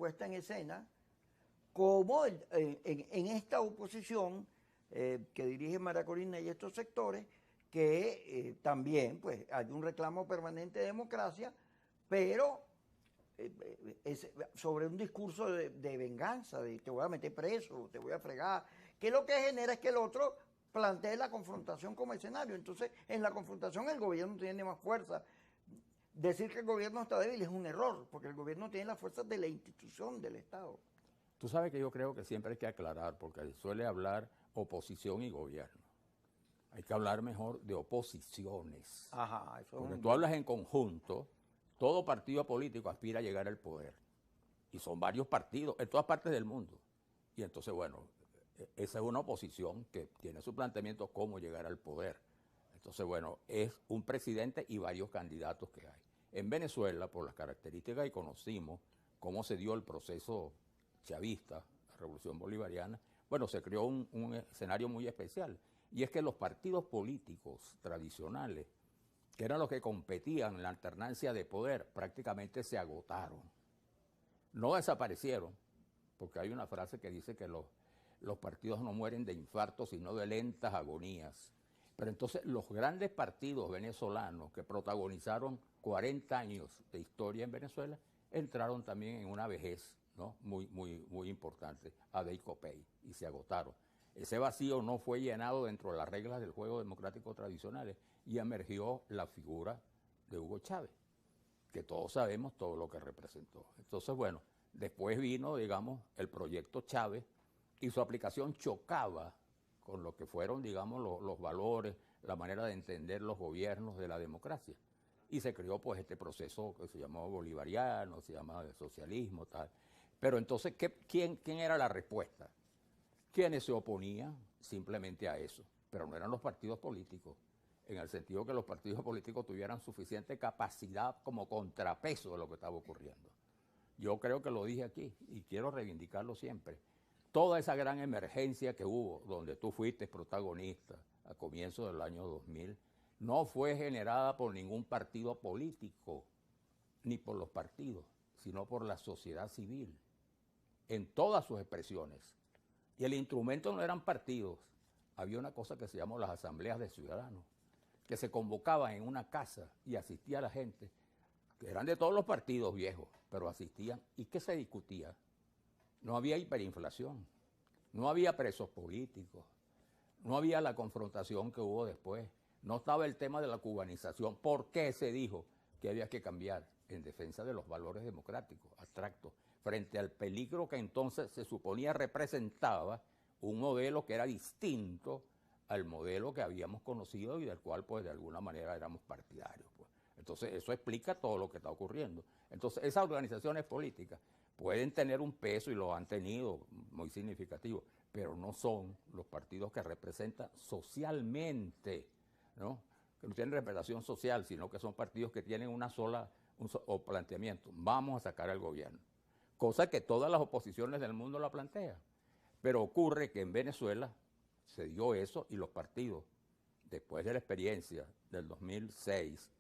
puesta en escena, como en esta oposición que dirige María Corina y estos sectores, que también pues hay un reclamo permanente de democracia, pero sobre un discurso de venganza, de te voy a meter preso, te voy a fregar, que lo que genera es que el otro plantee la confrontación como escenario. Entonces, en la confrontación el gobierno tiene más fuerza. Decir que el gobierno está débil es un error, porque el gobierno tiene la fuerza de la institución, del Estado. Tú sabes que yo creo que siempre hay que aclarar, porque suele hablar oposición y gobierno. Hay que hablar mejor de oposiciones. Ajá, eso porque es tú hablas en conjunto, todo partido político aspira a llegar al poder. Y son varios partidos en todas partes del mundo. Y entonces, bueno, esa es una oposición que tiene su planteamiento cómo llegar al poder. Entonces, bueno, es un presidente y varios candidatos que hay. En Venezuela, por las características que conocimos, cómo se dio el proceso chavista, la revolución bolivariana, bueno, se creó un escenario muy especial. Y es que los partidos políticos tradicionales, que eran los que competían en la alternancia de poder, prácticamente se agotaron. No desaparecieron, porque hay una frase que dice que los partidos no mueren de infarto, sino de lentas agonías. Pero entonces los grandes partidos venezolanos que protagonizaron 40 años de historia en Venezuela, entraron también en una vejez, ¿no? muy importante, Adey Copey, y se agotaron. Ese vacío no fue llenado dentro de las reglas del juego democrático tradicionales y emergió la figura de Hugo Chávez, que todos sabemos todo lo que representó. Entonces, bueno, después vino, digamos, el proyecto Chávez y su aplicación chocaba con lo que fueron, digamos, los valores, la manera de entender los gobiernos de la democracia. Y se creó, pues, este proceso que se llamó bolivariano, se llama socialismo, tal. Pero entonces, ¿quién era la respuesta? Quienes se oponían simplemente a eso, pero no eran los partidos políticos, en el sentido que los partidos políticos tuvieran suficiente capacidad como contrapeso de lo que estaba ocurriendo. Yo creo que lo dije aquí y quiero reivindicarlo siempre. Toda esa gran emergencia que hubo, donde tú fuiste protagonista a comienzos del año 2000, no fue generada por ningún partido político, ni por los partidos, sino por la sociedad civil, en todas sus expresiones. Y el instrumento no eran partidos, había una cosa que se llamó las asambleas de ciudadanos, que se convocaban en una casa y asistía la gente, que eran de todos los partidos viejos, pero asistían. ¿Y qué se discutía? No había hiperinflación, no había presos políticos, no había la confrontación que hubo después, no estaba el tema de la cubanización. ¿Por qué se dijo que había que cambiar? En defensa de los valores democráticos, abstractos, frente al peligro que entonces se suponía representaba un modelo que era distinto al modelo que habíamos conocido y del cual, pues, de alguna manera éramos partidarios, pues. Entonces, eso explica todo lo que está ocurriendo. Entonces, esas organizaciones políticas pueden tener un peso y lo han tenido muy significativo, pero no son los partidos que representan socialmente, ¿no? Que no tienen representación social, sino que son partidos que tienen una sola planteamiento: vamos a sacar al gobierno. Cosa que todas las oposiciones del mundo la plantean. Pero ocurre que en Venezuela se dio eso y los partidos, después de la experiencia del 2006,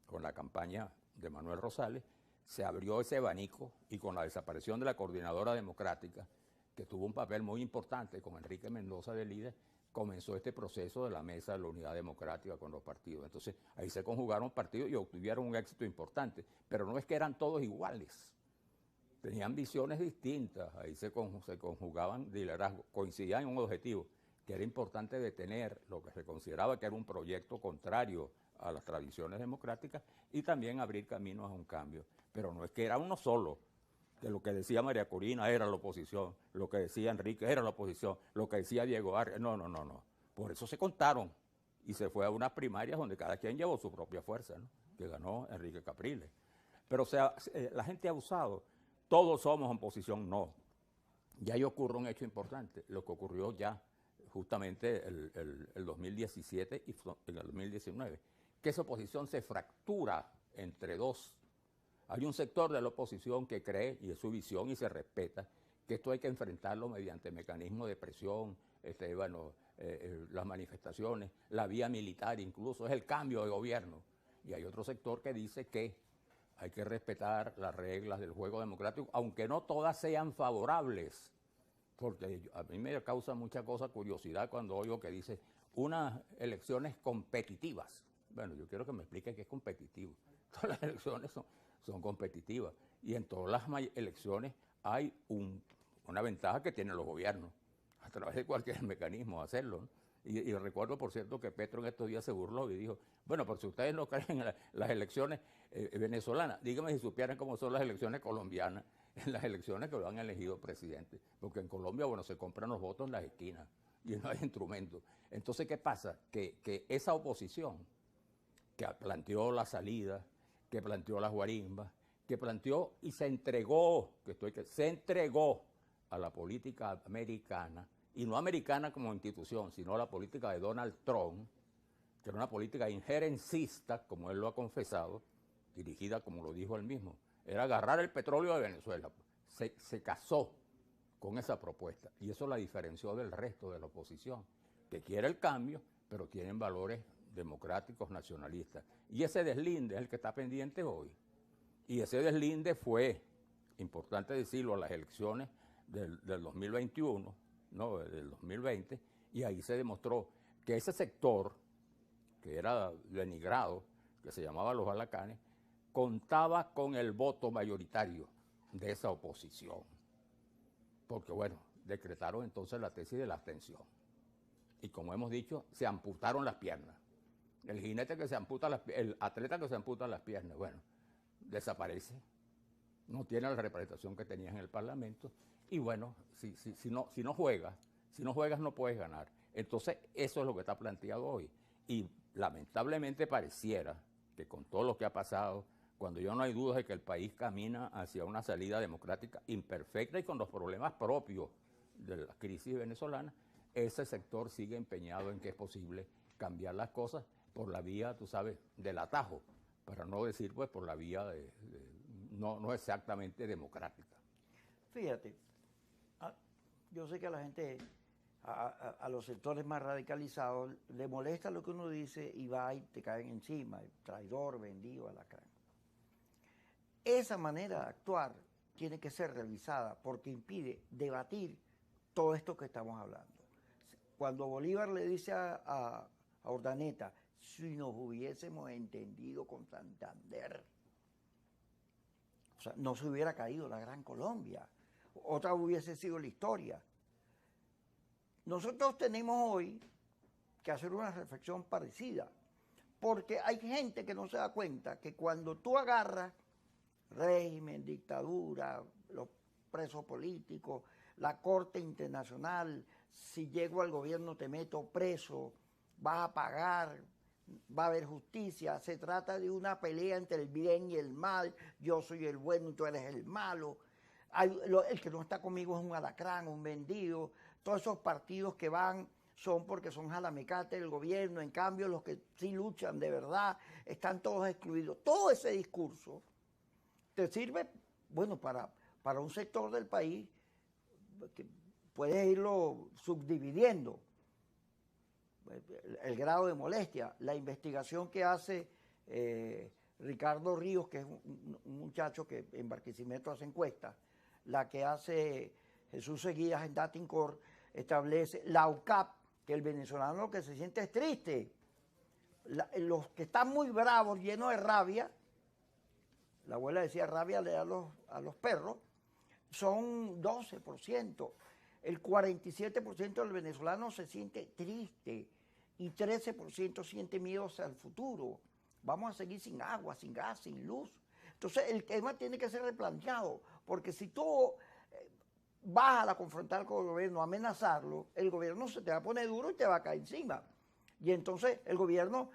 con la campaña de Manuel Rosales, se abrió ese abanico y con la desaparición de la Coordinadora Democrática, que tuvo un papel muy importante con Enrique Mendoza de líder, comenzó este proceso de la mesa de la unidad democrática con los partidos. Entonces, ahí se conjugaron partidos y obtuvieron un éxito importante, pero no es que eran todos iguales. Tenían visiones distintas, ahí se conjugaban liderazgos, coincidían en un objetivo, que era importante detener lo que se consideraba que era un proyecto contrario a las tradiciones democráticas y también abrir caminos a un cambio. Pero no es que era uno solo, que lo que decía María Corina era la oposición, lo que decía Enrique era la oposición, lo que decía Diego Arias, no. Por eso se contaron y se fue a unas primarias donde cada quien llevó su propia fuerza, ¿no? Que ganó Enrique Capriles. Pero, o sea, la gente ha usado, todos somos oposición, no. Ya ahí ocurre un hecho importante, lo que ocurrió ya justamente el 2017 y en el 2019, que esa oposición se fractura entre dos. Hay un sector de la oposición que cree, y es su visión y se respeta, que esto hay que enfrentarlo mediante mecanismos de presión, las manifestaciones, la vía militar incluso, es el cambio de gobierno. Y hay otro sector que dice que hay que respetar las reglas del juego democrático, aunque no todas sean favorables, porque a mí me causa mucha curiosidad cuando oigo que dice unas elecciones competitivas. Bueno, yo quiero que me explique qué es competitivo. Todas las elecciones son competitivas y en todas las elecciones hay una ventaja que tienen los gobiernos a través de cualquier mecanismo de hacerlo, ¿no? Y recuerdo, por cierto, que Petro en estos días se burló y dijo, bueno, pero si ustedes no creen en las elecciones venezolanas, díganme si supieran cómo son las elecciones colombianas, en las elecciones que lo han elegido presidente. Porque en Colombia, bueno, se compran los votos en las esquinas y no hay instrumentos. Entonces, ¿qué pasa? Que esa oposición que planteó la salida, que planteó las guarimbas, que planteó y se entregó a la política americana, y no americana como institución, sino a la política de Donald Trump, que era una política injerencista, como él lo ha confesado, dirigida, como lo dijo él mismo, era agarrar el petróleo de Venezuela. Se casó con esa propuesta, y eso la diferenció del resto de la oposición, que quiere el cambio, pero tienen valores democráticos nacionalistas. Y ese deslinde es el que está pendiente hoy. Y ese deslinde fue, importante decirlo, a las elecciones del 2021, no, del 2020, y ahí se demostró que ese sector, que era denigrado, que se llamaba los Balacanes, contaba con el voto mayoritario de esa oposición. Porque, bueno, decretaron entonces la tesis de la abstención. Y como hemos dicho, se amputaron las piernas. El jinete que se amputa el atleta que se amputa las piernas, bueno, desaparece. No tiene la representación que tenía en el Parlamento. Y bueno, si no juegas no puedes ganar. Entonces, eso es lo que está planteado hoy. Y lamentablemente pareciera que con todo lo que ha pasado, cuando ya no hay dudas de que el país camina hacia una salida democrática imperfecta y con los problemas propios de la crisis venezolana, ese sector sigue empeñado en que es posible cambiar las cosas por la vía, tú sabes, del atajo, para no decir pues por la vía no exactamente democrática. Fíjate, yo sé que a la gente, a los sectores más radicalizados, le molesta lo que uno dice y va y te caen encima, traidor, vendido, alacrán. Esa manera de actuar tiene que ser revisada porque impide debatir todo esto que estamos hablando. Cuando Bolívar le dice a Urdaneta, si nos hubiésemos entendido con Santander, o sea, no se hubiera caído la Gran Colombia, otra hubiese sido la historia. Nosotros tenemos hoy que hacer una reflexión parecida, porque hay gente que no se da cuenta que cuando tú agarras régimen, dictadura, los presos políticos, la Corte Internacional, si llego al gobierno te meto preso, vas a pagar, va a haber justicia, se trata de una pelea entre el bien y el mal, yo soy el bueno y tú eres el malo, el que no está conmigo es un alacrán, un vendido, todos esos partidos que van son porque son jalamecate del gobierno, en cambio los que sí luchan de verdad están todos excluidos. Todo ese discurso te sirve, bueno, para un sector del país que puedes irlo subdividiendo. El grado de molestia, la investigación que hace Ricardo Ríos, que es un muchacho que en Barquisimeto hace encuestas, la que hace Jesús Seguías en Datincorp, establece la UCAP, que el venezolano lo que se siente es triste. Los que están muy bravos, llenos de rabia, la abuela decía rabia le da a los perros, son 12%. El 47% del venezolano se siente triste y 13% siente miedo hacia el futuro. Vamos a seguir sin agua, sin gas, sin luz. Entonces el tema tiene que ser replanteado, porque si tú vas a confrontar con el gobierno, a amenazarlo, el gobierno se te va a poner duro y te va a caer encima. Y entonces el gobierno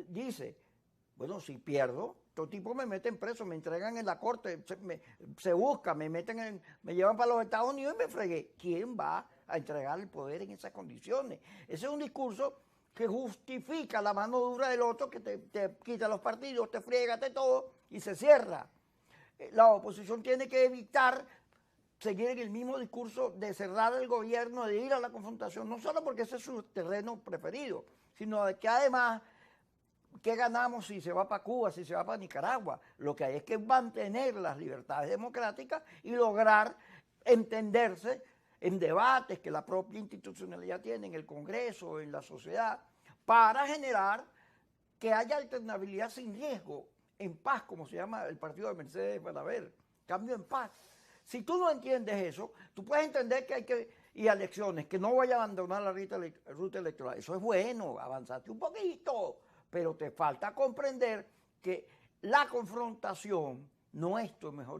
dice, bueno, si pierdo, todo tipo me meten preso, me entregan en la corte, se busca, me llevan para los Estados Unidos y me fregué. ¿Quién va a entregar el poder en esas condiciones? Ese es un discurso que justifica la mano dura del otro, que te quita los partidos, te friega, todo y se cierra. La oposición tiene que evitar seguir en el mismo discurso de cerrar el gobierno, de ir a la confrontación, no solo porque ese es su terreno preferido, sino de que además ¿qué ganamos si se va para Cuba, si se va para Nicaragua? Lo que hay es que mantener las libertades democráticas y lograr entenderse en debates que la propia institucionalidad tiene en el Congreso, en la sociedad, para generar que haya alternabilidad sin riesgo, en paz, como se llama el partido de Mercedes Balaguer, cambio en paz. Si tú no entiendes eso, tú puedes entender que hay que ir a elecciones, que no vaya a abandonar la ruta electoral. Eso es bueno, avanzaste un poquito, pero te falta comprender que la confrontación no es tu mejor